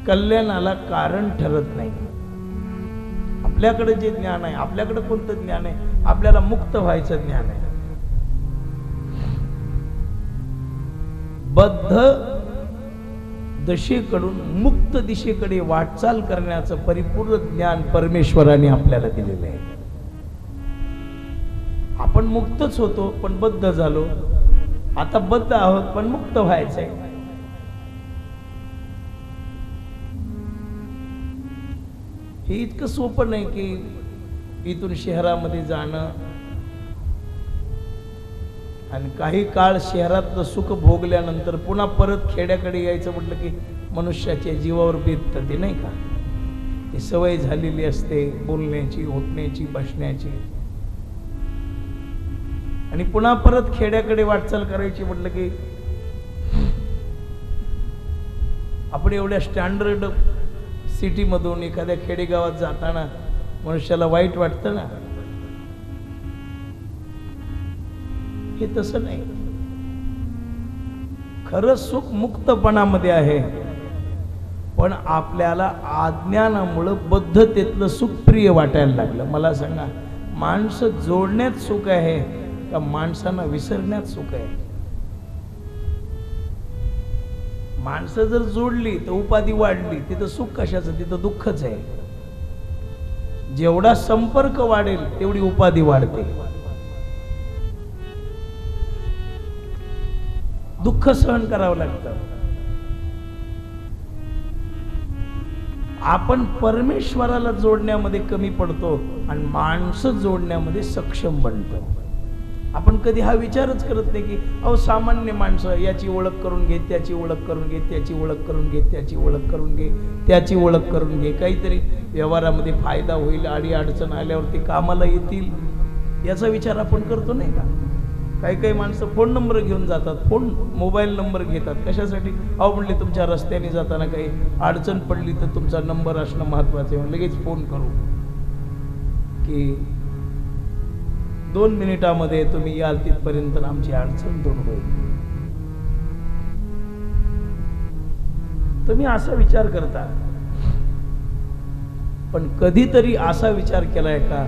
कल्याणाला कारण ठरत नाही. आपल्याकडे जे ज्ञान आहे, आपल्याकडे कोणतं ज्ञान आहे? आपल्याला मुक्त व्हायचं ज्ञान आहे. बद्ध दिशेकडून मुक्त दिशेकडे वाटचाल करण्याचं परिपूर्ण ज्ञान परमेश्वराने आपल्याला दिलेलं आहे. आपण मुक्तच होतो पण बद्ध झालो. आता बद्ध आहोत पण मुक्त व्हायचंय. हे इतकं सोपं नाही की इथून शहरामध्ये जाणं आणि काही काळ शहरातलं सुख भोगल्यानंतर पुन्हा परत खेड्याकडे यायचं म्हटलं की मनुष्याच्या जीवावर बेततं ते, नाही का? ती सवय झालेली असते बोलण्याची, उठण्याची, बसण्याची, आणि पुन्हा परत खेड्याकडे वाटचाल करायची म्हटलं की आपण एवढ्या स्टँडर्ड सिटी मधून एखाद्या खेडेगावात जाताना मनुष्याला वाईट वाटतं ना. हे तसं नाही. खरं सुख मुक्तपणामध्ये आहे, पण आपल्याला अज्ञानामुळं बद्धतेतलं सुख प्रिय वाटायला लागलं. मला सांगा, माणसं जोडण्यात सुख आहे का माणसांना विसरण्यात सुख आहे? माणसं जर जोडली तर उपाधी वाढली, तिथं सुख कशाचं? तिथं दुःखच आहे. जेवढा संपर्क वाढेल तेवढी उपाधी वाढते, दुःख सहन करावं लागतं. आपण परमेश्वराला जोडण्यामध्ये कमी पडतो आणि माणसं जोडण्यामध्ये सक्षम बनतो. आपण कधी हा विचारच करत नाही की अहो सामान्य माणसं, याची ओळख करून घे, त्याची ओळख करून घे, त्याची ओळख करून घे, त्याची ओळख करून घे, त्याची ओळख करून घे, काहीतरी व्यवहारामध्ये फायदा होईल, अडी अडचण आल्यावरती कामाला येतील, याचा विचार आपण करतो नाही का? काही काही माणसं फोन नंबर घेऊन जातात, मोबाईल नंबर घेतात. कशासाठी? अहो म्हणले तुमच्या रस्त्याने जाताना काही अडचण पडली तर तुमचा नंबर असणं महत्वाचं आहे, लगेच फोन करू की 2 मिनिटामध्ये तुम्ही याल तिथपर्यंत आमची अडचण दूर होईल. तुम्ही असा विचार करता, पण कधीतरी असा विचार केलाय का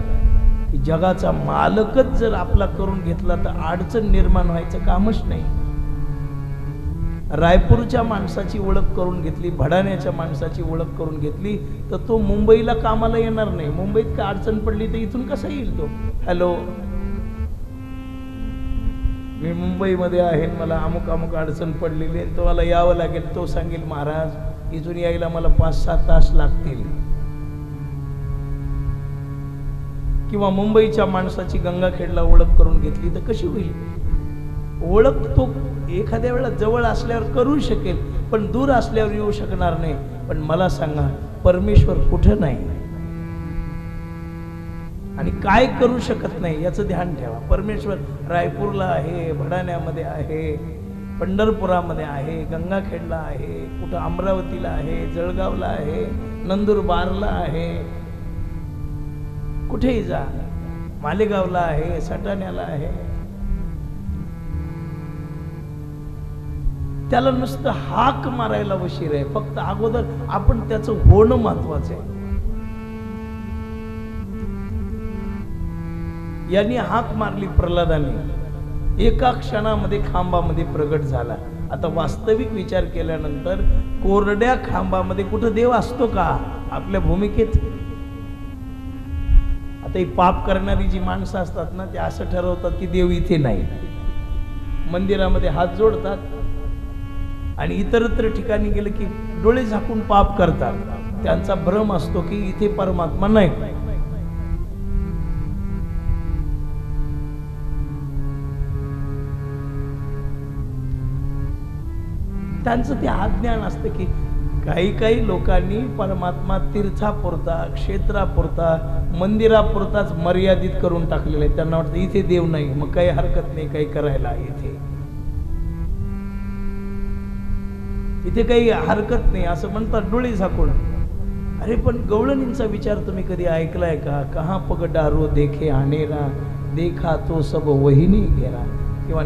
की जगाचा मालकच जर आपला करून घेतला तर अडचण निर्माण व्हायचं कामच नाही. रायपूरच्या माणसाची ओळख करून घेतली, भडाण्याच्या माणसाची ओळख करून घेतली तर तो मुंबईला कामाला येणार नाही. मुंबईत काय अडचण पडली तर इथून कसा येईल तो? हॅलो, मी मुंबईमध्ये आहे, मला अमुक अमुक अडचण पडलेली आहे, तुम्हाला यावं लागेल. तो सांगेल महाराज इथून यायला मला 5-6 तास लागतील. किंवा मुंबईच्या माणसाची गंगाखेडला ओळख करून घेतली तर कशी होईल? ओळख तो एखाद्या वेळा जवळ असल्यावर करू शकेल, पण दूर असल्यावर येऊ शकणार नाही. पण मला सांगा, परमेश्वर कुठं नाही आणि काय करू शकत नाही याचं ध्यान ठेवा. परमेश्वर रायपूरला आहे, भडाण्यामध्ये आहे, पंढरपुरामध्ये आहे, गंगाखेडला आहे, कुठं अमरावतीला आहे, जळगावला आहे, नंदुरबारला आहे, कुठेही जा, मालेगावला आहे, सटाण्याला आहे. त्याला नुसतं हाक मारायला उशीर आहे, फक्त अगोदर आपण त्याचं होणं महत्वाचं आहे. यांनी हाक मारली प्रल्हादाने, एका क्षणामध्ये खांबामध्ये प्रगट झाला. आता वास्तविक विचार केल्यानंतर कोरड्या खांबामध्ये कुठं देव असतो का आपल्या भूमिकेत? आता ही पाप करणारी जी माणसं असतात ना, ते असं ठरवतात की देव इथे नाही. मंदिरामध्ये हात जोडतात आणि इतरत्र ठिकाणी गेलं की डोळे झाकून पाप करतात. त्यांचा भ्रम असतो की इथे परमात्मा नाही. त्यांचं ते अज्ञान असतं की काही लोकांनी परमात्मा तीर्थापुरता, क्षेत्रापुरता, मंदिरापुरताच मर्यादित करून टाकलेलं आहे. त्यांना वाटतं इथे देव नाही, मग काही हरकत नाही काही करायला, इथे काही हरकत नाही असं म्हणतात डोळे झाकून. अरे पण गवळणींचा विचार तुम्ही कधी ऐकलाय का? कहा पग डारो देखे आनेरा, देखा तो सब वहिनी गेला. किंवा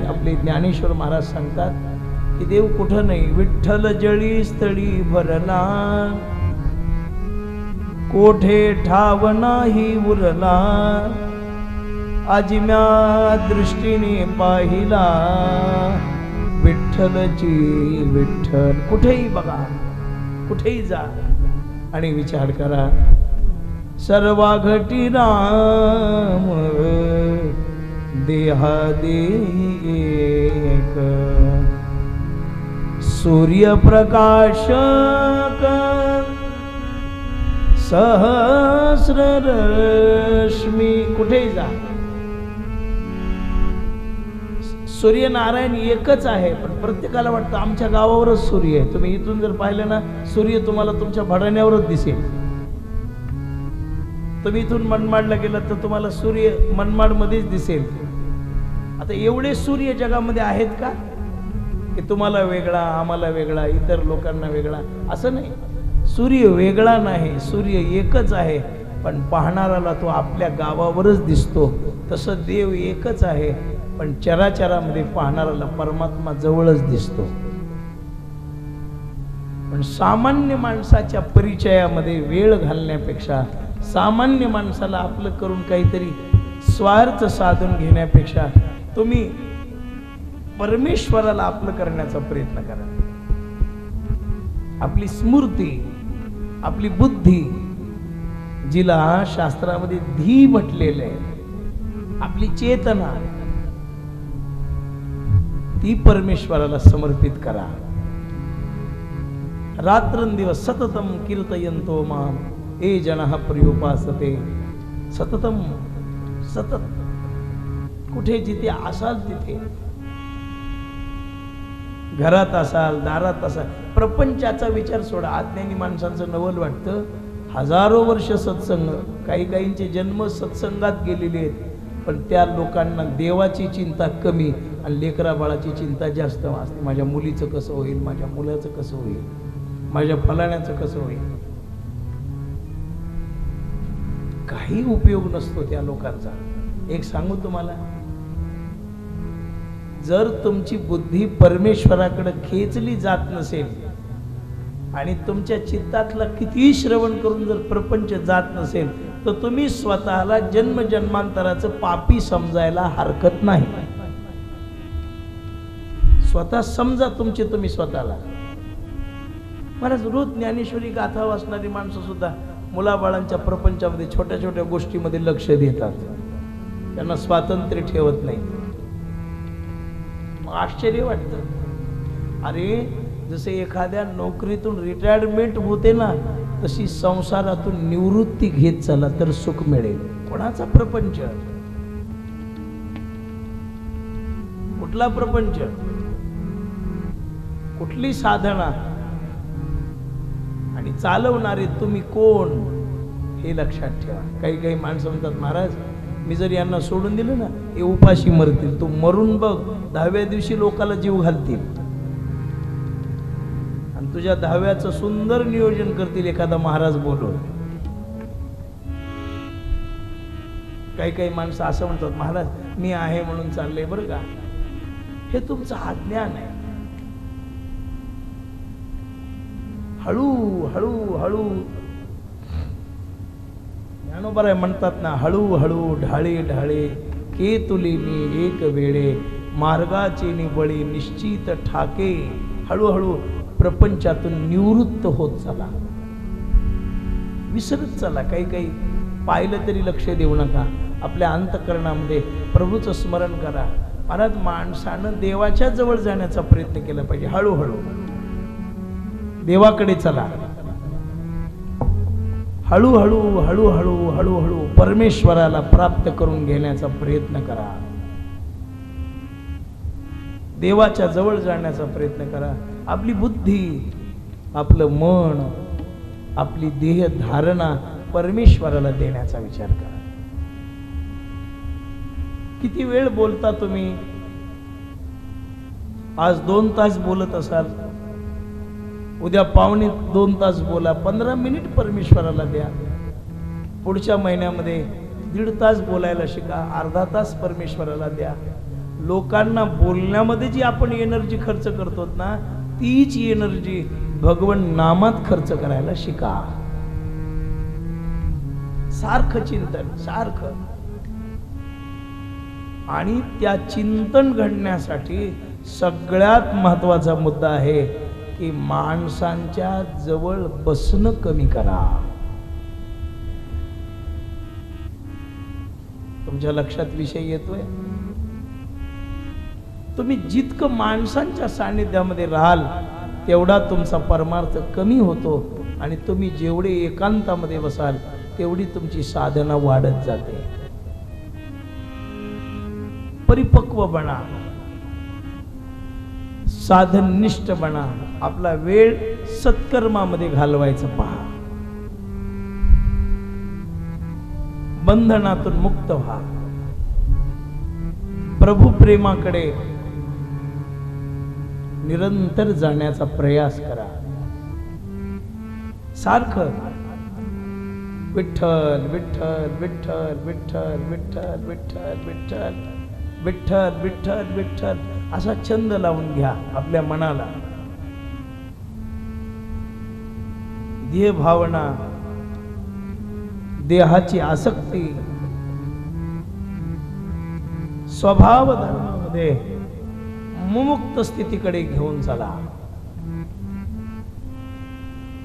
आपले ज्ञानेश्वर महाराज सांगतात की देव कुठं नाही. विठ्ठल जळी स्थळी भरला, कोठे ठाव नाही उरला, आजिम्या दृष्टीने पाहिला, विठ्ठलची विठ्ठल. कुठेही बघा, कुठेही जा आणि विचार करा, सर्वाघटी राम देहादी एक, सूर्यप्रकाशक सहस्र रश्मी. कुठेही जा, सूर्यनारायण एकच आहे, पण प्रत्येकाला वाटतं आमच्या गावावरच सूर्य आहे. तुम्ही इथून जर पाहिलं ना, सूर्य तुम्हाला तुमच्या भडाण्यावरच दिसेल. तुम्ही इथून मनमाडला गेलात तर तुम्हाला सूर्य मनमाड मध्येच दिसेल. आता एवढे सूर्य जगामध्ये आहेत का की तुम्हाला वेगळा, आम्हाला वेगळा, इतर लोकांना वेगळा? असं नाही. सूर्य वेगळा नाही, सूर्य एकच आहे, पण पाहणाराला तो आपल्या गावावरच दिसतो. तसं देव एकच आहे, पण चराचरामध्ये पाहणाराला परमात्मा जवळच दिसतो. पण सामान्य माणसाच्या परिचयामध्ये वेळ घालण्यापेक्षा, सामान्य माणसाला आपलं करून काहीतरी स्वार्थ साधून घेण्यापेक्षा तुम्ही परमेश्वराला आपलं करण्याचा प्रयत्न करा. आपली स्मृती, आपली बुद्धी, जिला शास्त्रामध्ये धी म्हटलेलं आहे, आपली चेतना, ती परमेश्वराला समर्पित करा. रात्रंदिवस सततम कीर्तयन्तो माम ये जनः पर्युपासते. सततम, सतत, कुठे जिथे असाल तिथे, घरात असाल, दारात असाल, प्रपंचाचा विचार सोडा. अज्ञानी माणसांचं नवल वाटतं, हजारो वर्ष सत्संग, काही काहींचे जन्म सत्संगात गेलेले आहेत, पण त्या लोकांना देवाची चिंता कमी आणि लेकरा बाळाची चिंता जास्त असते. माझ्या मुलीचं कसं होईल, माझ्या मुलाचं कसं होईल, माझ्या फलाण्याचं कसं होईल. काही उपयोग नसतो त्या लोकांचा. एक सांगू तुम्हाला, जर तुमची बुद्धी परमेश्वराकडे खेचली जात नसेल आणि तुमच्या चित्तातला कितीही श्रवण करून जर प्रपंच जात नसेल, तर तुम्ही स्वतःला जन्मजन्मांतराचं पापी समजायला हरकत नाही. स्वतः समजा तुमचे तुम्ही स्वतःला. महाराज, रोज ज्ञानेश्वरी गाथा वाचणारी माणसं सुद्धा मुलाबाळांच्या प्रपंचामध्ये छोट्या छोट्या गोष्टीमध्ये लक्ष देतात. त्यांना स्वातंत्र्य ठेवत नाही. मग आश्चर्य वाटतं. अरे, जसे एखाद्या नोकरीतून रिटायरमेंट होते ना, तशी संसारातून निवृत्ती घेत चला तर सुख मिळेल. कोणाचा प्रपंच, कुठला प्रपंच, कुठली साधना, आणि चालवणारे तुम्ही कोण हे लक्षात ठेवा. काही काही माणसं म्हणतात, महाराज मी जर यांना सोडून दिलं ना, हे उपाशी मरतील. तू मरून बघ, 10व्या दिवशी लोकाला जीव घालतील आणि तुझ्या 10व्याचं सुंदर नियोजन करतील एखादा महाराज बोलून. काही काही माणसं असं म्हणतात, महाराज मी आहे म्हणून चाललंय बरं का. हे तुमचं अज्ञान आहे. हळू हळू हळू, ज्ञानोबा म्हणतात ना, हळू हळू ढाळे ढाळे के तुली मी एक वेळे, मार्गाचे निबळी निश्चित ठाके. हळूहळू प्रपंचातून निवृत्त होत चला, विसरत चला. काही काही पाहिलं तरी लक्ष देऊ नका. आपल्या अंतःकरणामध्ये प्रभूचं स्मरण करा. महाराज, माणसानं देवाच्या जवळ जाण्याचा प्रयत्न केला पाहिजे. हळूहळू देवाकडे चला. हळूहळू हळूहळू हळूहळू परमेश्वराला प्राप्त करून घेण्याचा प्रयत्न करा. देवाच्या जवळ जाण्याचा प्रयत्न करा. आपली बुद्धी, आपलं मन, आपली देह धारणा परमेश्वराला देण्याचा विचार करा. किती वेळ बोलता तुम्ही? आज 2 तास बोलत असाल, उद्या पावणे 2 तास बोला. 15 मिनिट परमेश्वराला द्या. पुढच्या महिन्यामध्ये 1.5 तास बोलायला शिका. अर्धा तास परमेश्वराला द्या. लोकांना बोलण्यामध्ये जी आपण एनर्जी खर्च करतो ना, तीच एनर्जी भगवन नामात खर्च करायला शिका. सारखं चिंतन, सारखं. आणि त्या चिंतन घडण्यासाठी सगळ्यात महत्वाचा मुद्दा आहे की माणसांच्या जवळ बसणं कमी करा. तुमच्या लक्षात विषय येतोय? तुम्ही जितकं माणसांच्या सानिध्यामध्ये राहाल तेवढा तुमचा परमार्थ कमी होतो आणि तुम्ही जेवढे एकांतामध्ये बसाल तेवढी तुमची साधना वाढत जाते. परिपक्व बना, साधननिष्ठ बना, आपला वेळ सत्कर्मामध्ये घालवायचं पहा, बंधनातून मुक्त व्हा, प्रभू प्रेमाकडे निरंतर जाण्याचा प्रयास करा. सारखं विठ्ठल विठ्ठल विठ्ठल विठ्ठल विठ्ठल विठ्ठल विठ्ठल विठ्ठल विठ्ठल विठ्ठल असा छंद लावून घ्या आपल्या मनाला. देह भावना, देहाची आसक्ती, स्वभाव धर्मामध्ये मुमुक्त स्थितीकडे घेऊन चला.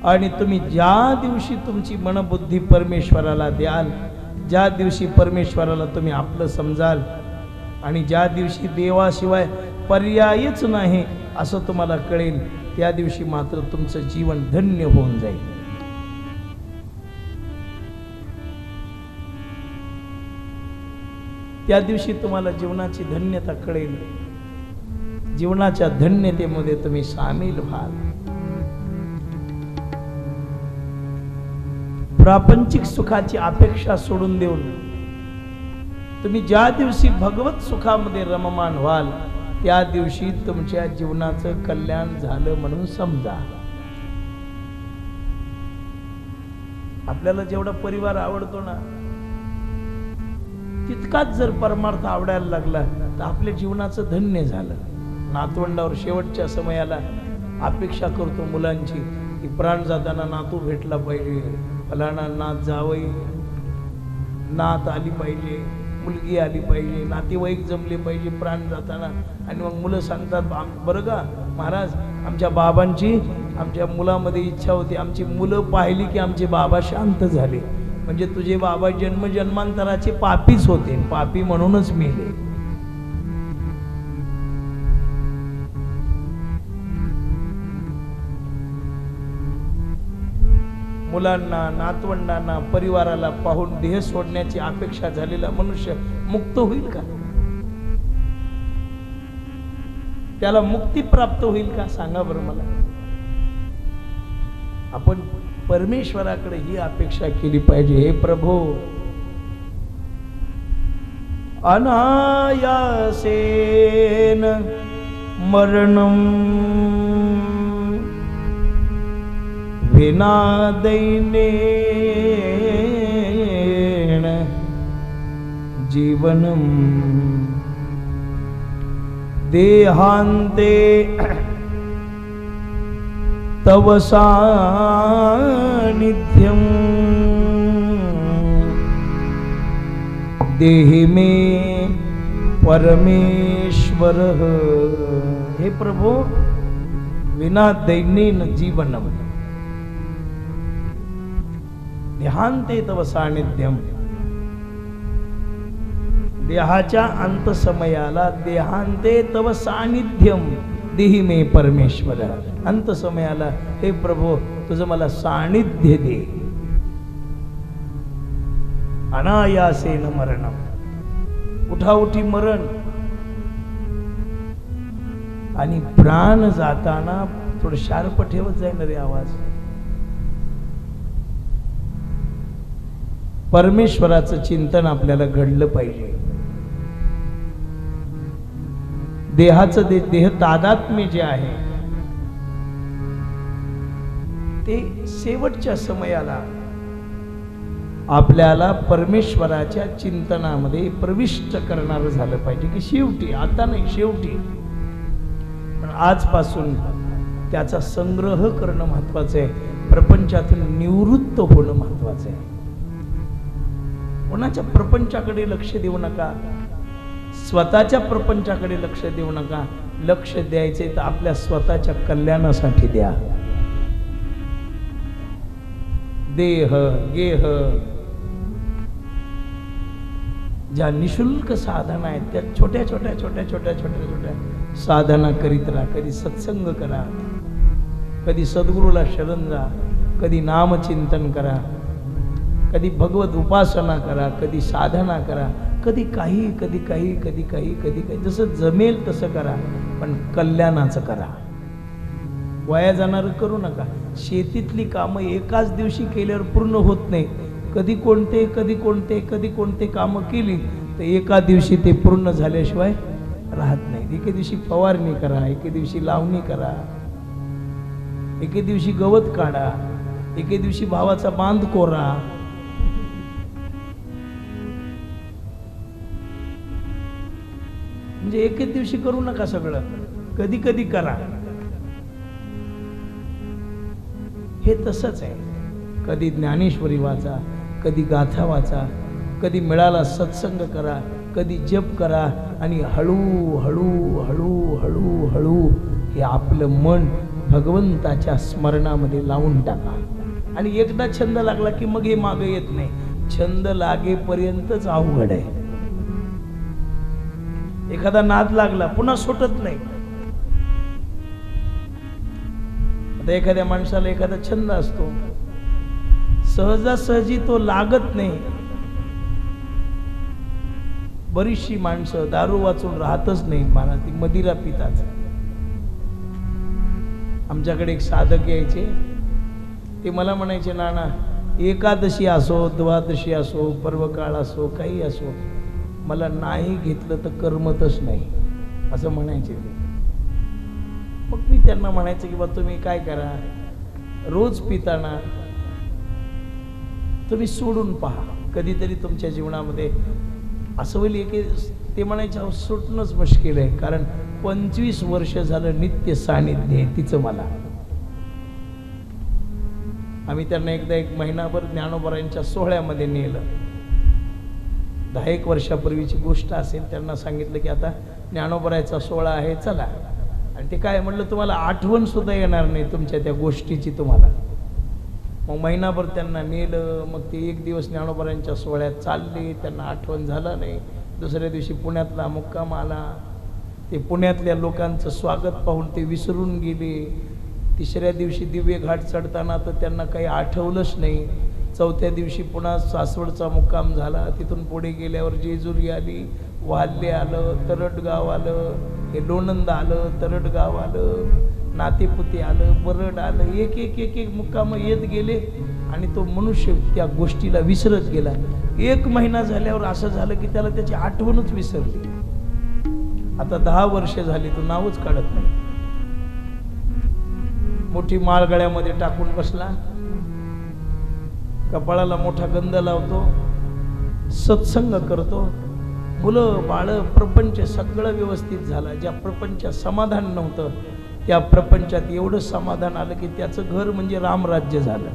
आणि तुम्ही ज्या दिवशी तुमची मनबुद्धी परमेश्वराला द्याल, ज्या दिवशी परमेश्वराला तुम्ही आपलं समजाल आणि ज्या दिवशी देवाशिवाय पर्यायच नाही असं तुम्हाला कळेल, त्या दिवशी मात्र तुमचं जीवन धन्य होऊन जाईल. त्या दिवशी तुम्हाला जीवनाची धन्यता कळेल. जीवनाच्या धन्यतेमध्ये तुम्ही सामील व्हाल. प्रापंचिक सुखाची अपेक्षा सोडून देऊन तुम्ही ज्या दिवशी भगवत सुखामध्ये रममान व्हाल त्या दिवशी तुमच्या जीवनाचं कल्याण झालं म्हणून समजा. आपल्याला जेवढा परिवार आवडतो ना, तितकाच जर परमार्थ आवडायला लागला तर आपल्या जीवनाचं धन्य झालं. नातवंडावर शेवटच्या समयाला अपेक्षा करतो मुलांची की प्राण जाताना नातू भेटला पाहिजे, फलाना नात जावई, नात आली पाहिजे, मुलगी आली पाहिजे, नातेवाईक जमले पाहिजे प्राण जाताना. आणि मग मुलं सांगतात, बरं का महाराज, आमच्या बाबांची आमच्या मुलामध्ये इच्छा होती, आमची मुलं पाहिली की आमचे बाबा शांत झाले. म्हणजे तुझे बाबा जन्मजन्मांतराचे पापीच होते, पापी म्हणूनच मेले. मुलांना, नातवंडांना, परिवाराला पाहून देह सोडण्याची अपेक्षा झालेला मनुष्य मुक्त होईल का? त्याला मुक्ती प्राप्त होईल का? सांगा बरं मला. आपण परमेश्वराकडे ही अपेक्षा केली पाहिजे, हे प्रभू अनायासेन मरणम विना दैन्येन जीवनम देहांते तव सानिध्यम देहि मे परमेश्वर. हे प्रभु, विना दैन्येन जीवनम देहांते तव सानिध्यम. देहाच्या अंतसमयाला देहांते तव सानिध्यम देहि मे परमेश्वर. अंतसमयाला हे प्रभू तुझं मला सानिध्य दे. अनायासेन मरणम, उठाउठी मरण. आणि प्राण जाताना थोडं शार्प ठेवत जाईल रे आवाज. परमेश्वराचं चिंतन आपल्याला घडलं पाहिजे. देहाचं देह तादात्म्य जे आहे ते शेवटच्या समयाला आपल्याला परमेश्वराच्या चिंतनामध्ये प्रविष्ट करणारं झालं पाहिजे, की शेवटी, आता नाही शेवटी, पण आजपासून त्याचा संग्रह करणं महत्वाचं आहे, प्रपंचातून निवृत्त होणं महत्वाचं आहे. कोणाच्या प्रपंचाकडे लक्ष देऊ नका, स्वतःच्या प्रपंचाकडे लक्ष देऊ नका. लक्ष द्यायचे तर आपल्या स्वतःच्या कल्याणासाठी द्या. देह गेह ज्या निशुल्क साधना आहेत त्या छोट्या छोट्या छोट्या छोट्या छोट्या छोट्या साधना करीत राहा. कधी सत्संग करा, कधी सद्गुरूला शरण जा, कधी नामचिंतन करा, कधी भगवत उपासना करा, कधी साधना करा, कधी काही कधी काही कधी काही कधी काही, जसं जमेल तसं करा, पण कल्याणाचं करा. वाया जाणारं करू नका. शेतीतली कामं एकाच दिवशी केल्यावर पूर्ण होत नाही. कधी कोणते कधी कोणते कधी कोणते कामं केली तर एका दिवशी ते पूर्ण झाल्याशिवाय राहत नाही. एके दिवशी फवारणी करा, एके दिवशी लावणी करा, एके दिवशी गवत काढा, एके दिवशी भावाचा बांध कोरा. म्हणजे एकेच दिवशी करू नका सगळं, कधी कधी करा. हे तसंच आहे. कधी ज्ञानेश्वरी वाचा, कधी गाथा वाचा, कधी मिळाला सत्संग करा, कधी जप करा, आणि हळू हळू हळू हळू हळू हे आपलं मन भगवंताच्या स्मरणामध्ये लावून टाका. आणि एकदा छंद लागला की मग हे मागे येत नाही. छंद लागेपर्यंतच अवघड आहे. एखादा नाद लागला पुन्हा सुटत नाही. आता एखाद्या माणसाला एखादा छंद असतो, सहजासहजी तो लागत नाही. बरीचशी माणसं दारू वाचून राहतच नाही, मला ती मदिरा पितात. आमच्याकडे एक साधक यायचे, ते मला म्हणायचे, नाना एकादशी असो, द्वादशी असो, पर्वकाळ असो, काही असो, मला नाही घेतलं तर करमतच नाही, असं म्हणायचे ते. मग मी त्यांना म्हणायचं की बा तुम्ही काय करा, रोज पिताना तुम्ही सोडून पहा, कधीतरी तुमच्या जीवनामध्ये असं होईल की. ते म्हणायचे अहो सुटणंच मुश्किल आहे, कारण 25 वर्ष झालं नित्य सानिध्य आहे तिचं मला. आम्ही त्यांना एकदा एक महिनाभर ज्ञानोबरांच्या सोहळ्यामध्ये नेलं. 10-1 वर्षापूर्वीची गोष्ट असेल. त्यांना सांगितलं की आता ज्ञानोबरायचा सोहळा आहे, चला. आणि ते काय म्हणलं, तुम्हाला आठवण सुद्धा येणार नाही तुमच्या त्या गोष्टीची तुम्हाला. मग महिनाभर त्यांना नेलं. मग ते एक दिवस ज्ञानोबरांच्या सोहळ्यात चालले, त्यांना आठवण झालं नाही. दुसऱ्या दिवशी पुण्यातला मुक्काम आला. ते पुण्यातल्या लोकांचं स्वागत पाहून ते विसरून गेले. तिसऱ्या दिवशी दिव्य घाट चढताना तर त्यांना काही आठवलंच नाही. चौथ्या दिवशी पुन्हा सासवडचा मुक्काम झाला. तिथून पुढे गेल्यावर जेजुरी आली, वाल्ले आलं, तरटगाव आलं, हे लोणंद आलं, तरटगाव आलं, नातेपुते आलं, बरड आलं. एक एक एक एक मुक्काम येत गेले आणि तो मनुष्य त्या गोष्टीला विसरत गेला. 1 महिना झाल्यावर असं झालं की त्याला त्याची आठवणच विसरली. आता 10 वर्ष झाली तो नावच काढत नाही. मोठी माळ गळ्यामध्ये टाकून बसला, कपाळाला मोठा गंध लावतो, सत्संग करतो. मुलं बाळ प्रपंच सगळं व्यवस्थित झालं. ज्या प्रपंचात समाधान नव्हतं त्या प्रपंचात एवढं समाधान आलं की त्याचं घर म्हणजे रामराज्य झालं.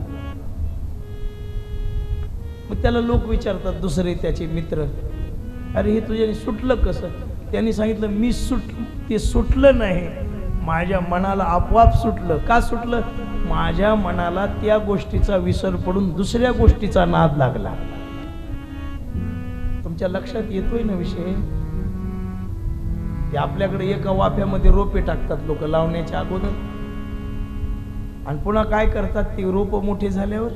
मग त्याला लोक विचारतात, दुसरे त्याचे मित्र, अरे हे तुझ्याने सुटलं कसं? त्यांनी सांगितलं, मी ते सुटलं नाही, माझ्या मनाला आपोआप सुटलं. का सुटलं? माझ्या मनाला त्या गोष्टीचा विसर पडून दुसऱ्या गोष्टीचा नाद लागला. तुमच्या लक्षात येतोय ना विषय? ते आपल्याकडे एका वाफ्यामध्ये रोपे टाकतात लोक लावण्याच्या अगोदर, आणि पुन्हा काय करतात, ते रोप मोठे झाल्यावर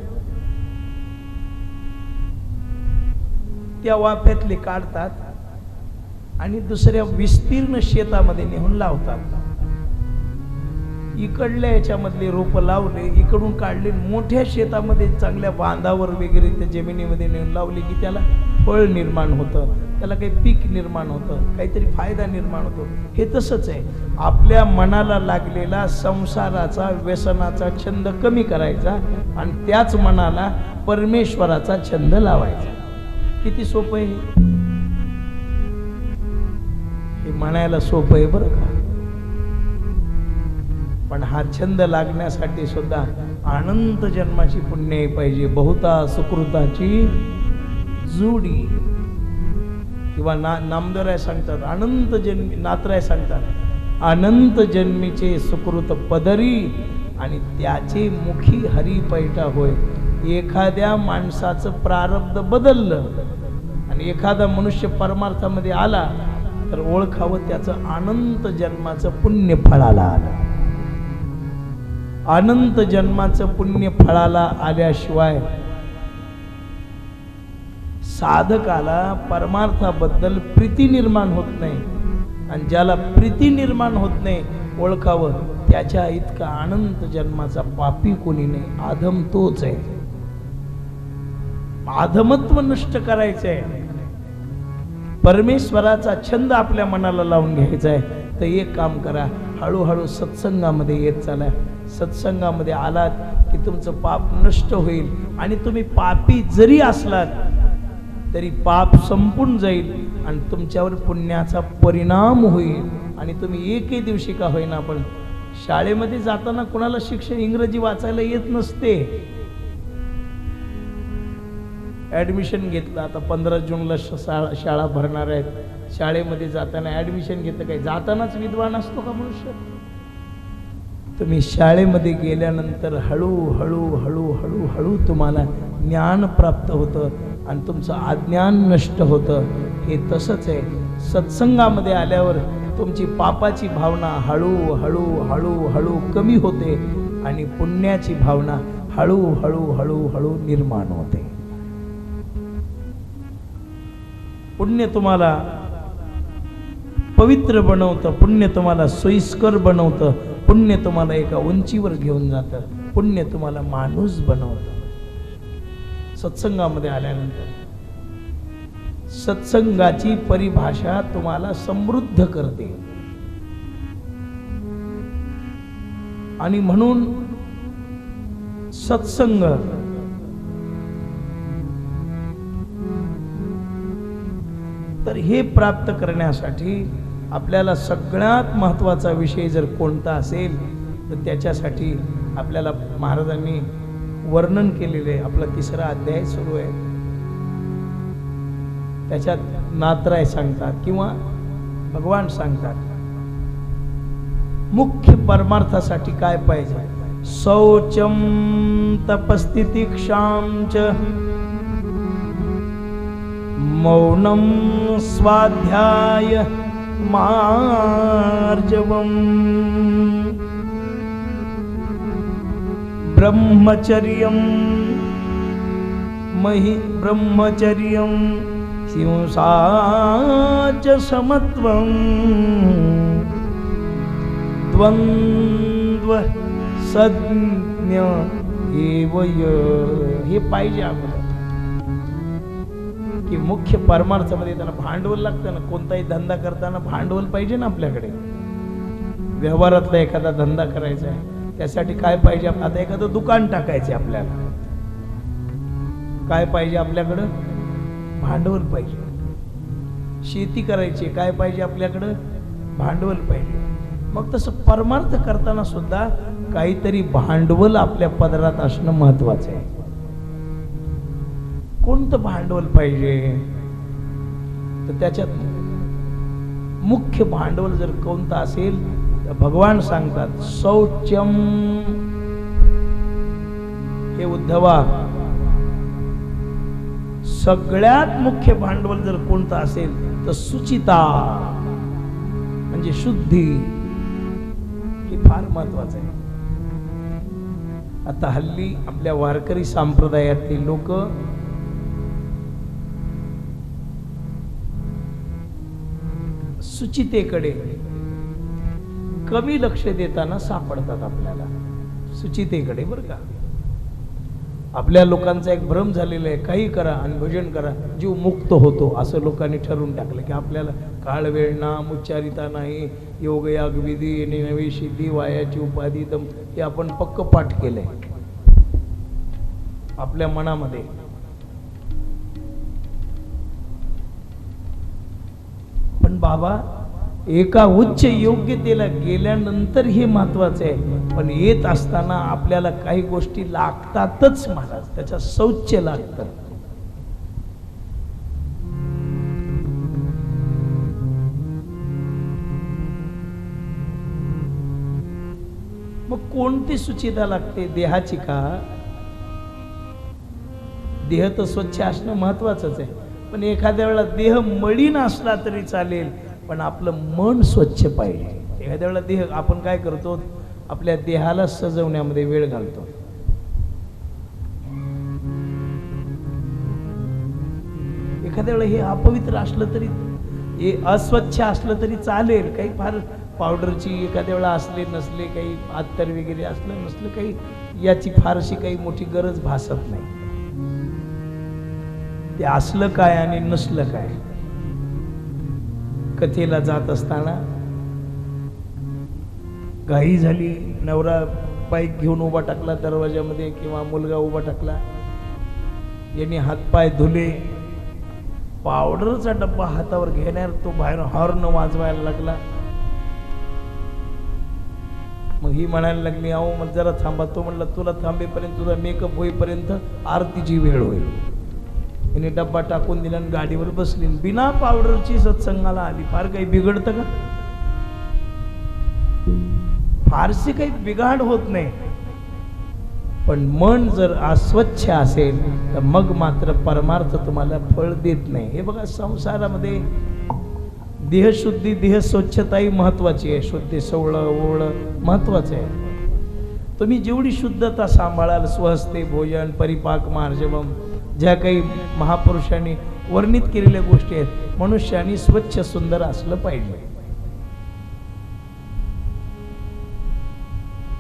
त्या वाफ्यातले काढतात आणि दुसऱ्या विस्तीर्ण शेतामध्ये नेऊन लावतात. इकडल्या याच्यामधले रोप लावले, इकडून काढले, मोठ्या शेतामध्ये चांगल्या बांधावर वगैरे त्या जमिनीमध्ये नेऊन लावले की त्याला फळ निर्माण होतं. त्याला काही पीक निर्माण होतं, काहीतरी फायदा निर्माण होतो. हे तसंच आहे, आपल्या मनाला लागलेला संसाराचा व्यसनाचा छंद कमी करायचा आणि त्याच मनाला परमेश्वराचा छंद लावायचा. किती सोपं आहे हे म्हणायला सोपं आहे बरं का. पण हा छंद लागण्यासाठी सुद्धा अनंत जन्माची पुण्य पाहिजे. बहुता सुकृताची जोडी. किंवा नामदेवराय सांगतात अनंत जन्मी, नाथराय सांगतात अनंत जन्मीचे सुकृत पदरी आणि त्याचे मुखी हरी पैठा होय. एखाद्या माणसाचं प्रारब्ध बदललं आणि एखादा मनुष्य परमार्थामध्ये आला तर ओळखावं त्याचं अनंत जन्माचं पुण्य फळाला आलं. अनंत जन्माचं पुण्य फळाला आल्याशिवाय साधकाला परमार्थाबद्दल प्रीती निर्माण होत नाही. आणि ज्याला प्रीती निर्माण होत नाही ओळखावं त्याच्या इतका अनंत जन्माचा पापी कोणी नाही. आधम तोच आहे. आधमत्व नष्ट करायचंय, परमेश्वराचा छंद आपल्या मनाला लावून घ्यायचा आहे. तर एक काम करा, हळूहळू सत्संगामध्ये येत चला. सत्संगामध्ये आलात की तुमचं पाप नष्ट होईल. आणि तुम्ही पापी जरी असलात तरी पाप संपून जाईल आणि तुमच्यावर पुण्याचा परिणाम होईल. आणि तुम्ही एकही दिवशी का होईना, पण शाळेमध्ये जाताना कुणाला शिक्षण इंग्रजी वाचायला येत नसते. ऍडमिशन घेतलं, आता 15 जूनला शाळा भरणार आहेत. शाळेमध्ये जाताना ऍडमिशन घेतलं, काही जातानाच विद्वान असतो का मनुष्य? तुम्ही शाळेमध्ये गेल्यानंतर हळूहळू हळूहळू हळू तुम्हाला ज्ञान प्राप्त होतं आणि तुमचं अज्ञान नष्ट होतं. हे तसंच आहे. सत्संगामध्ये आल्यावर तुमची पापाची भावना हळूहळू हळूहळू कमी होते आणि पुण्याची भावना हळूहळू हळूहळू निर्माण होते. पुण्य तुम्हाला पवित्र बनवतं, पुण्य तुम्हाला सोयीस्कर बनवतं, पुण्य तुम्हाला एका उंचीवर घेऊन जातं, पुण्य तुम्हाला माणूस बनवतं. सत्संगामध्ये आल्यानंतर सत्संगाची परिभाषा तुम्हाला समृद्ध करते. आणि म्हणून सत्संग तर हे प्राप्त करण्यासाठी आपल्याला सगळ्यात महत्त्वाचा विषय जर कोणता असेल तर त्याच्यासाठी आपल्याला महाराजांनी वर्णन केलेले आहे. आपला 3रा अध्याय सुरू आहे. त्याच्यात नाथराय सांगतात किंवा भगवान सांगतात मुख्य परमार्थासाठी काय पाहिजे. शौचम तपस्तितिक्षाम च मौनम स्वाध्याय मार्जवम ब्रह्मचर्यम ब्रह्मचर्यम हिंसा च समत्वम द्वंद्व सज्ञ एवय. हे पाहिजे आपल्याला की मुख्य परमार्थामध्ये त्यांना भांडवल लागतं ना. कोणताही धंदा करताना भांडवल पाहिजे ना आपल्याकडे. व्यवहारातला एखादा धंदा करायचा आहे त्यासाठी काय पाहिजे. आता एखादं दुकान टाकायचे आपल्याला काय पाहिजे आपल्याकडं. भांडवल पाहिजे. शेती करायची काय पाहिजे आपल्याकडं. भांडवल पाहिजे. मग तसं परमार्थ करताना सुद्धा काहीतरी भांडवल आपल्या पदरात असणं महत्वाचं आहे. कोणतं भांडवल पाहिजे तर त्याच्यात मुख्य भांडवल जर कोणतं असेल तर भगवान सांगतात शौचम. हे उद्धवा सगळ्यात मुख्य भांडवल जर कोणतं असेल तर सुचिता म्हणजे शुद्धी. हे फार महत्वाचं आहे. आता हल्ली आपल्या वारकरी संप्रदायातले लोक सुचितेकडे कमी लक्ष देताना सापडतात आपल्याला. सुचितेकडे बरं का. आपल्या लोकांचा एक भ्रम झालेला आहे, काही करा आणि भजन करा जीव मुक्त होतो, असं लोकांनी ठरवून टाकलं की आपल्याला काळ वेळ नाम उच्चारिता नाही, योग याग विधी नवी सिद्धी वायाची उपाधी दम, हे आपण पक्क पाठ केलंय आपल्या मनामध्ये. पण बाबा एका उच्च योग्यतेला गेल्यानंतर हे महत्वाचं आहे, पण येत असताना आपल्याला काही गोष्टी लागतातच महाराज, त्याच्या शौच्य लागतं. मग कोणती सुचिता लागते, देहाची का? देह तर स्वच्छ असणं महत्वाचंच आहे, पण एखाद्या वेळेला देह मळीन असला तरी चालेल, पण आपलं मन स्वच्छ पाहिजे. एखाद्या वेळेला देह आपण काय करतो, आपल्या देहाला सजवण्यामध्ये वेळ घालतो. एखाद्या वेळेला हे अपवित्र असलं तरी, हे अस्वच्छ असलं तरी चालेल, काही फार पावडरची एखाद्या वेळेला असले नसले, काही अत्तर वगैरे असलं नसलं, काही याची फारशी काही मोठी गरज भासत नाही. ते असलं काय आणि नसलं काय. कथेला जात असताना घाई झाली, नवरा बाईक घेऊन उभा टाकला दरवाजामध्ये किंवा मुलगा उभा टाकला, यांनी हातपाय धुले, पावडरचा डब्बा हातावर घेणार, तो बाहेर हॉर्न वाजवायला लागला. मग ही म्हणायला लागली, अहो मग जरा थांबा. तो म्हणला, तुला थांबेपर्यंत, तुझा मेकअप होईपर्यंत आरतीची वेळ होईल. हिने डब्बा टाकून दिला आणि गाडीवर बसली, बिना पावडरची सत्संगाला आली. फार काही बिघडतं का? फारशी काही बिघाड होत नाही, पण मन जर अस्वच्छ असेल तर मग मात्र परमार्थ तुम्हाला फळ देत नाही. हे बघा, संसारामध्ये देहशुद्धी, देह स्वच्छता ही महत्वाची आहे. शुद्धी, सवळं ओवळं महत्वाचं आहे. तुम्ही जेवढी शुद्धता सांभाळाल, स्वहस्ते भोजन परिपाक मार्जवम, ज्या काही महापुरुषांनी वर्णित केलेल्या गोष्टी आहेत, मनुष्याने स्वच्छ सुंदर असलं पाहिजे.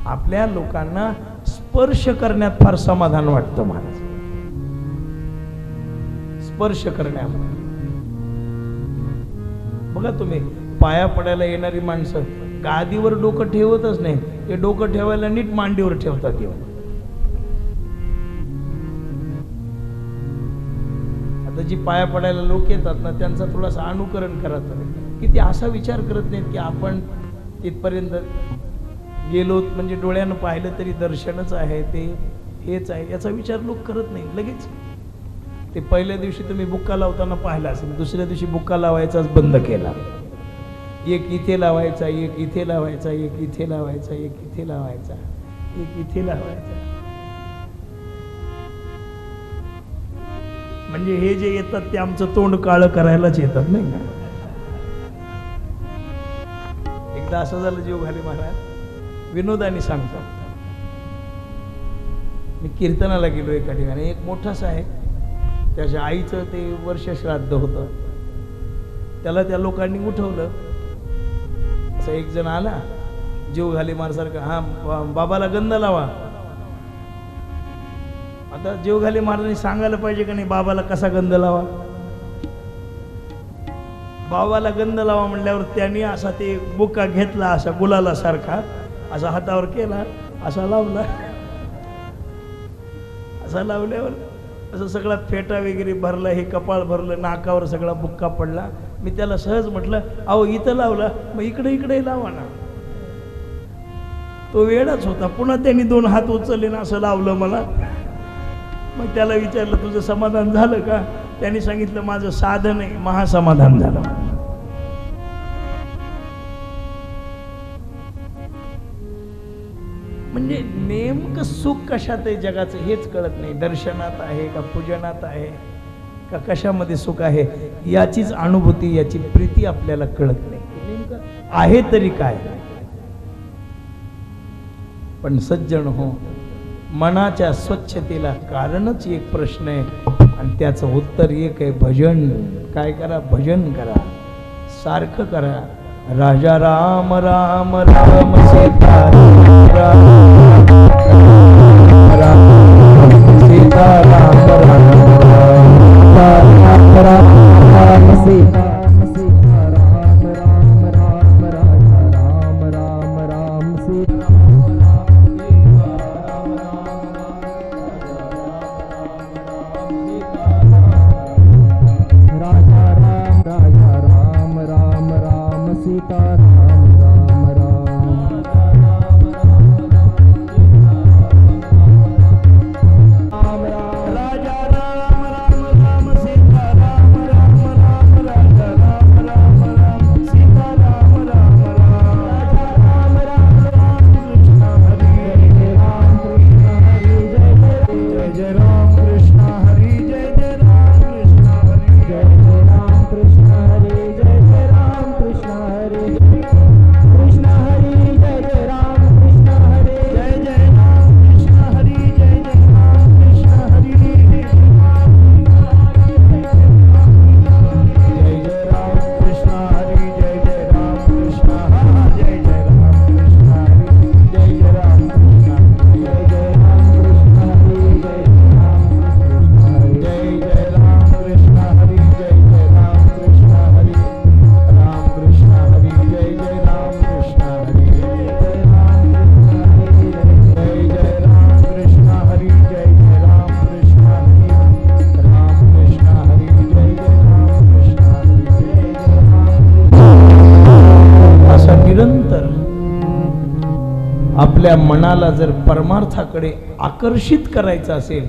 आपल्या लोकांना स्पर्श करण्यात फार समाधान वाटतं महाराज, स्पर्श करण्यामध्ये. बघा तुम्ही, पाया पडायला येणारी माणसं गादीवर डोकं ठेवतच नाही, ते डोकं ठेवायला नीट मांडीवर ठेवतात. येऊन आता जी पाया पडायला लोक येतात ना, त्यांचा थोडासा अनुकरण करा की ते असा विचार करत नाहीत की आपण तिथपर्यंत गेलो म्हणजे डोळ्यानं पाहिलं तरी दर्शनच आहे, ते हेच आहे, याचा विचार लोक करत नाही. लगेच ते पहिल्या दिवशी तुम्ही बुक्का लावताना पाहिला असेल, दुसऱ्या दिवशी बुक्का लावायचाच बंद केला. एक इथे लावायचा, एक इथे लावायचा, एक इथे लावायचा, एक इथे लावायचा, एक इथे लावायचा. म्हणजे हे जे येतात ते आमचं तोंड काळं करायलाच येतात, नाही का? एकदा असं झालं, जीवघाले महाराज विनोदाने सांगतो, मी कीर्तनाला गेलो एका ठिकाणी. एक मोठा साहेब, त्याच्या आईचं ते वर्ष श्राद्ध होतं, त्याला त्या लोकांनी उठवलं. असं एक जण आला जीवघाले महाराजांसारखा, हा बाबाला गंध लावा. आता जीवघाले महाराजांनी सांगायला पाहिजे का नाही, बाबाला कसा गंध लावा? बाबाला गंध लावा म्हणल्यावर त्यांनी असा ते बुक्का घेतला, असा गुलाला सारखा असा हातावर केला, असा लावला. असा लावल्यावर असं सगळा फेटा वगैरे भरला, हे कपाळ भरलं, नाकावर सगळा बुक्का पडला. मी त्याला सहज म्हटलं, अहो इथं लावला, मग इकडे इकडे लावा ना. तो वेळाच होता. पुन्हा त्यांनी 2 हात उचलले ना असं लावलं मला. मग त्याला विचारलं, तुझं समाधान झालं का? त्यांनी सांगितलं, माझं साधन आहे, महासमाधान झालं. म्हणजे नेमकं सुख कशात आहे जगाचं हेच कळत नाही. दर्शनात आहे का, पूजनात आहे का, कशामध्ये सुख आहे याचीच अनुभूती, याची प्रीती आपल्याला कळत नाही. नेमकं आहे तरी काय? पण सज्जन हो, मनाच्या स्वच्छतेला कारणच एक प्रश्न आहे आणि त्याचं उत्तर एक आहे, भजन. काय करा? भजन करा, सारखं करा. राजा राम राम राम सीता राम राम सीता सीताराम राम राम राजा राम राम राम सीता राम राम राम राजा राम राम राम सीता राम राम राम राजा राम राम राम कृष्ण हरी जय राम कृष्ण हरी जय राम कृष्ण हरी जय राम कृष्ण हरे जय राम कृष्ण हरे कृष्ण हरि जय राम कृष्ण हरे जय राम कृष्ण हरी जय राम कृष्ण हरी जय राम कृष्ण हरी जय राम कृष्ण जय राम कृष्ण हरी जय राम कृष्ण जय राम कृष्ण हरे जय राम कृष्ण हरे जय राम कृष्ण हरी राम कृष्ण हरी जय राम कृष्ण हरी जय राम कृष्ण हरे जय राम कृष्ण हरी जय राम कृष्ण हरी राम कृष्ण हरी जय राम कृष्ण हरी असा निरंतर आपल्या मनाला जर परमार्थाकडे आकर्षित करायचं असेल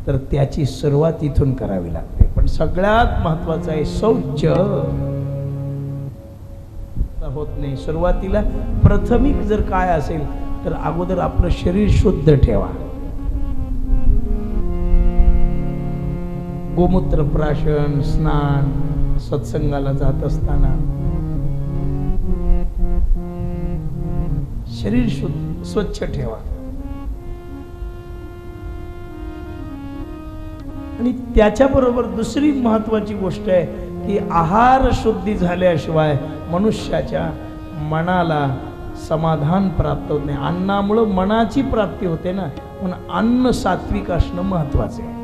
तर त्याची सुरुवात इथून करावी लागते. पण सगळ्यात महत्वाचं आहे शौच होत नाही. सुरुवातीला प्राथमिक जर काय असेल तर अगोदर आपलं शरीर शुद्ध ठेवा. गोमूत्र प्राशन, स्नान, सत्संगाला जात असताना शरीर शुद्ध स्वच्छ ठेवा. आणि त्याच्याबरोबर दुसरी महत्वाची गोष्ट आहे की आहार शुद्धी झाल्याशिवाय मनुष्याच्या मनाला समाधान प्राप्त होत नाही. अन्नामुळं मनाची प्राप्ती होते ना, म्हणून अन्न सात्विक असणं महत्वाचे आहे.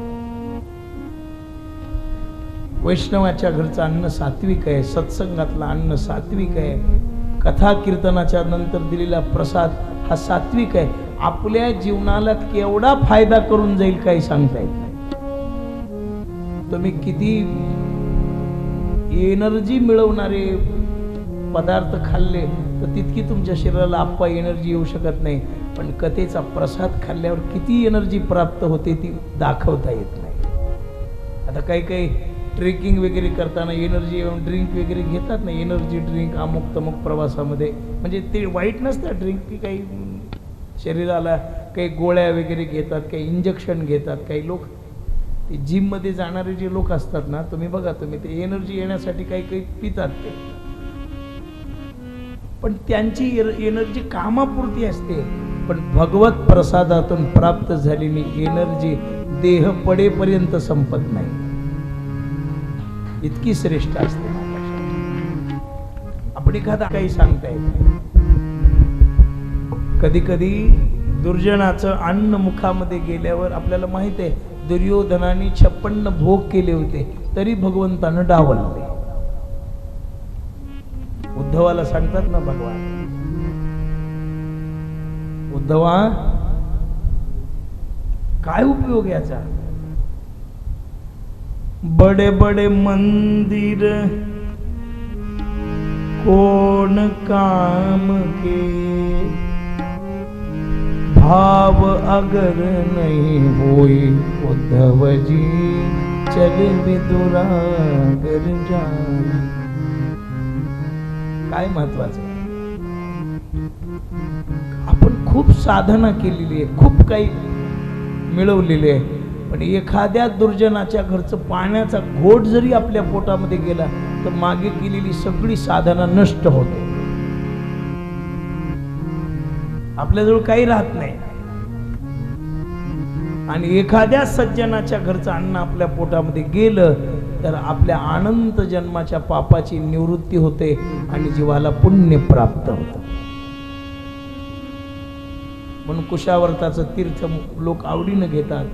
वैष्णवाच्या घरचं अन्न सात्विक आहे, सत्संगातलं अन्न सात्विक आहे, कथा कीर्तनाच्या नंतर दिलेला प्रसाद हा सात्विक आहे. आपल्या जीवनाला केवढा फायदा करून जाईल काही सांगता येत नाही. तुम्ही किती एनर्जी मिळवणारे पदार्थ खाल्ले तर तितकी तुमच्या शरीराला आप्पा एनर्जी येऊ शकत नाही. पण कथेचा प्रसाद खाल्ल्यावर किती एनर्जी प्राप्त होते ती दाखवता येत नाही. आता काही काही ट्रेकिंग वगैरे करताना एनर्जी ड्रिंक वगैरे घेतात ना, एनर्जी ड्रिंक अमुक तमुक प्रवासामध्ये, म्हणजे ते वाईट नसतं ड्रिंक की काही शरीराला काही गोळ्या वगैरे घेतात, काही इंजेक्शन घेतात. काही लोक ते जिममध्ये जाणारे जे लोक असतात ना, तुम्ही बघा, तुम्ही ते एनर्जी येण्यासाठी काही काही पितात ते, पण त्यांची एनर्जी कामापुरती असते. पण भगवत प्रसादातून प्राप्त झालेली एनर्जी देह पडेपर्यंत संपत नाही, इतकी श्रेष्ठ असते. आपण एखादा काही सांगता येत नाही. कधी कधी दुर्जनाचं अन्न मुखामध्ये गेल्यावर आपल्याला माहित आहे दुर्योधनाने 56 भोग केले होते तरी भगवंतानं डावलले. उद्धवाला सांगतात ना भगवान, उद्धवा काय उपयोग याचा, बड़े बड़े मंदिर कौन काम के, भाव अगर नहीं होई उद्धव जी चल विदुरागर जाए. काय महत्वाचं आहे, आपण खूप साधना केलेली आहे, खूप काही मिळवलेले आहे, पण एखाद्या दुर्जनाच्या घरचं पाण्याचा घोट जरी आपल्या पोटामध्ये गेला तर मागे केलेली सगळी साधना नष्ट होते, आपल्याजवळ काही राहत नाही. आणि एखाद्या सज्जनाच्या घरचं अन्न आपल्या पोटामध्ये गेलं तर आपल्या अनंत जन्माच्या पापाची निवृत्ती होते आणि जीवाला पुण्य प्राप्त होतं. म्हणून कुशावर्ताचं तीर्थ लोक आवडीनं घेतात.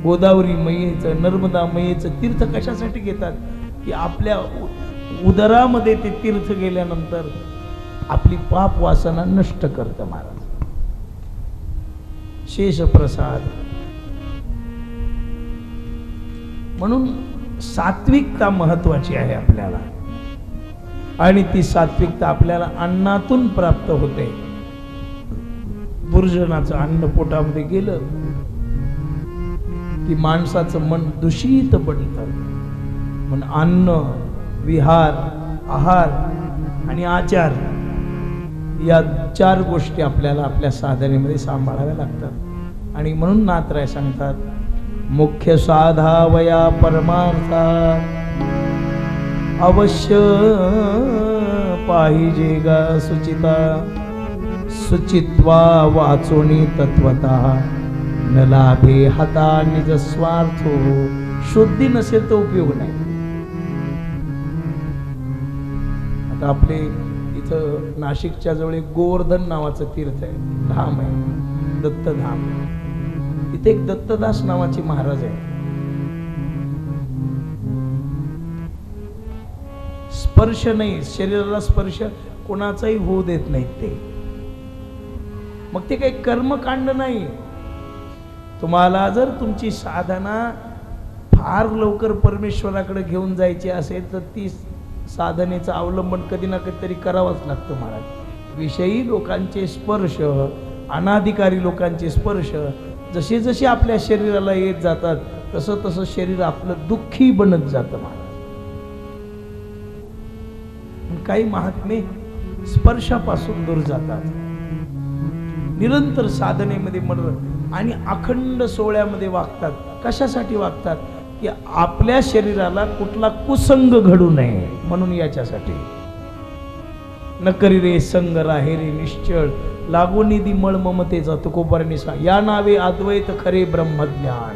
गोदावरी मैयेचं, नर्मदा मैयेचं तीर्थ कशासाठी घेतात की आपल्या उदरामध्ये ते तीर्थ गेल्यानंतर आपली पाप वासना नष्ट करतं महाराज. शेष प्रसाद. म्हणून सात्विकता महत्वाची आहे आपल्याला. आणि ती सात्विकता आपल्याला अन्नातून प्राप्त होते. दुर्जनाचं अन्न पोटामध्ये गेलं की माणसाचं मन दूषित बनतं. म्हणून अन्न, विहार, आहार आणि आचार या 4 गोष्टी आपल्याला आपल्या साधनेमध्ये सांभाळाव्या लागतात. आणि म्हणून नाथराय सांगतात, मुख्य साधावया परमार्था अवश्य पाहिजे गा सुचिता. सुचित्वा वाचोनी तत्वता न लाभे हाता निज स्वार्थो. शुद्धी नसेल तर उपयोग नाही. आता आपले इथं नाशिकच्या जवळ एक गोवर्धन नावाचं तीर्थ आहे, धाम आहे, दत्तधाम. इथे एक दत्तदास नावाचे महाराज आहे. स्पर्श नाही, शरीराला स्पर्श कोणाचाही होऊ देत नाहीत ते. मग ते काही कर्मकांड नाही. तुम्हाला जर तुमची साधना फार लवकर परमेश्वराकडे घेऊन जायची असेल तर ती साधनेचं अवलंबन कधी ना कधीतरी करावंच लागतं महाराज. विषयी लोकांचे स्पर्श, अनाधिकारी लोकांचे स्पर्श जसे जसे आपल्या शरीराला येत जातात तसं तसं शरीर आपलं दुःखी बनत जातं महाराज. काही महात्मे स्पर्शापासून दूर जातात, निरंतर साधनेमध्ये मन आणि अखंड सोहळ्यामध्ये वागतात. कशासाठी वागतात? की आपल्या शरीराला कुठला कुसंग घडू नये म्हणून. याच्यासाठी न करी रे संग राहे रे निश्चळ लागो निधी मळ ममतेचा तुकोबारांनी सांग. या नावे अद्वैत खरे ब्रह्मज्ञान.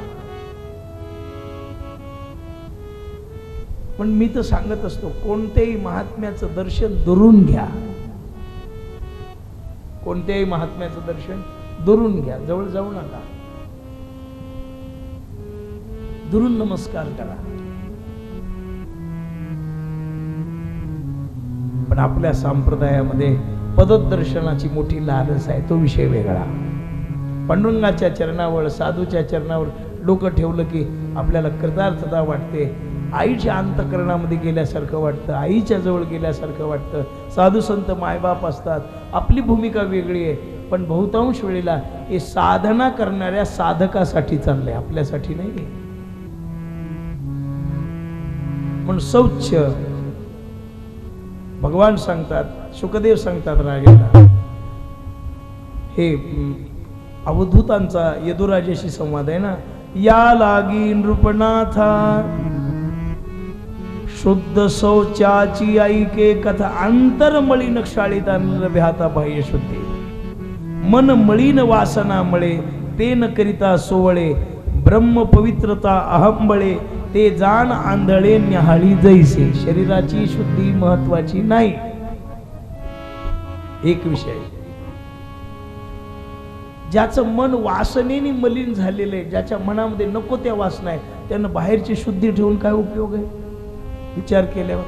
पण मी तर सांगत असतो, कोणत्याही महात्म्याचं दर्शन दुरून घ्या. कोणत्याही महात्म्याचं दर्शन दुरून घ्या, जवळ जाऊ नका. दुरून नमस्कार करा. पण आपल्या संप्रदायामध्ये पददर्शनाची मोठी लालच आहे, तो विषय वेगळा. पांडुरंगाच्या चरणावर, साधूच्या चरणावर डोकं ठेवलं की आपल्याला कृतार्थता वाटते. आईच्या अंतःकरणामध्ये गेल्यासारखं वाटतं, आईच्या जवळ गेल्यासारखं वाटतं. साधू संत मायबाप असतात, आपली भूमिका वेगळी आहे. पण बहुतांश वेळेला हे साधना करणाऱ्या साधकासाठी चाललंय, आपल्यासाठी नाही. म्हणून शौच भगवान सांगतात, शुकदेव सांगतात राजाला, हे अवधूतांचा यदुराजाशी संवाद आहे ना. या लागी नृपनाथा शुद्ध शौचाची ऐके कथा अंतर मळीन क्षाळीता भ्याता बाह्य शुद्धी. मन मळीन वासना मळे ते न करिता सोवळे. ब्रह्म पवित्रता अहंबळे ते जाण आंधळे न्याहाळी जैसे. शरीराची शुद्धी महत्वाची नाही. एक विषय, ज्याचं मन वासनेने मलिन झालेलं आहे, ज्याच्या मनामध्ये नको त्या वासना आहे, त्यानं बाहेरची शुद्धी ठेवून काय उपयोग आहे विचार केल्यावर?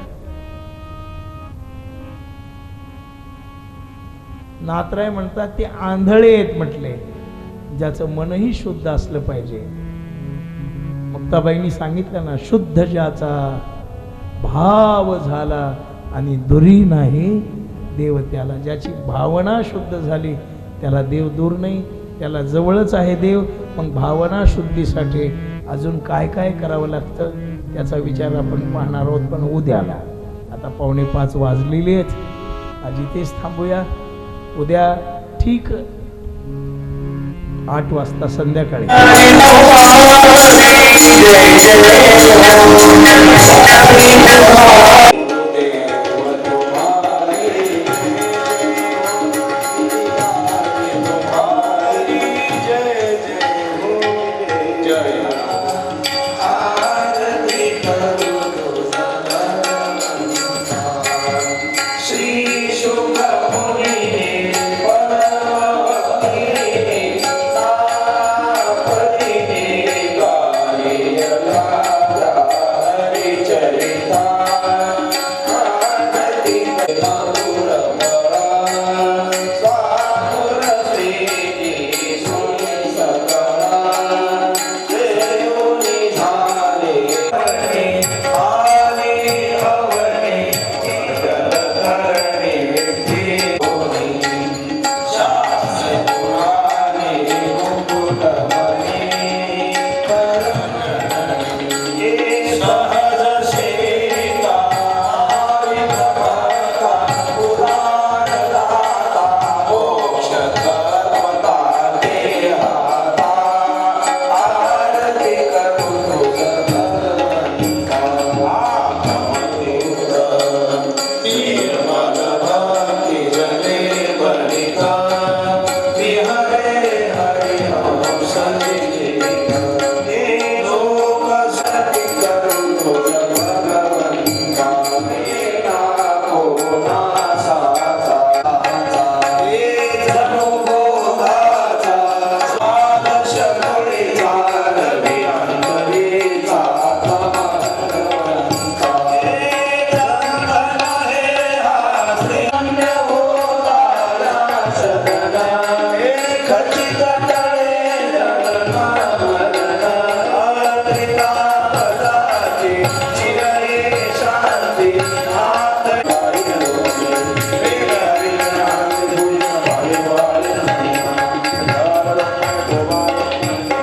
नाथराय म्हणतात ते आंधळे आहेत म्हटले, ज्याचं मनही शुद्ध असलं पाहिजे. मुक्ताबाईंनी सांगितलं ना, शुद्ध ज्याचा भाव झाला आणि दुरी नाही देव त्याला. ज्याची भावना शुद्ध झाली त्याला देव दूर नाही, त्याला जवळच आहे देव. मग भावना शुद्धीसाठी अजून काय काय करावं लागतं त्याचा विचार आपण पाहणार आहोत. पण उद्याला, आता 4:45 वाजलेले आहेत, आज इथेच थांबूया. उद्या ठीक 8 वाजता संध्याकाळी शांती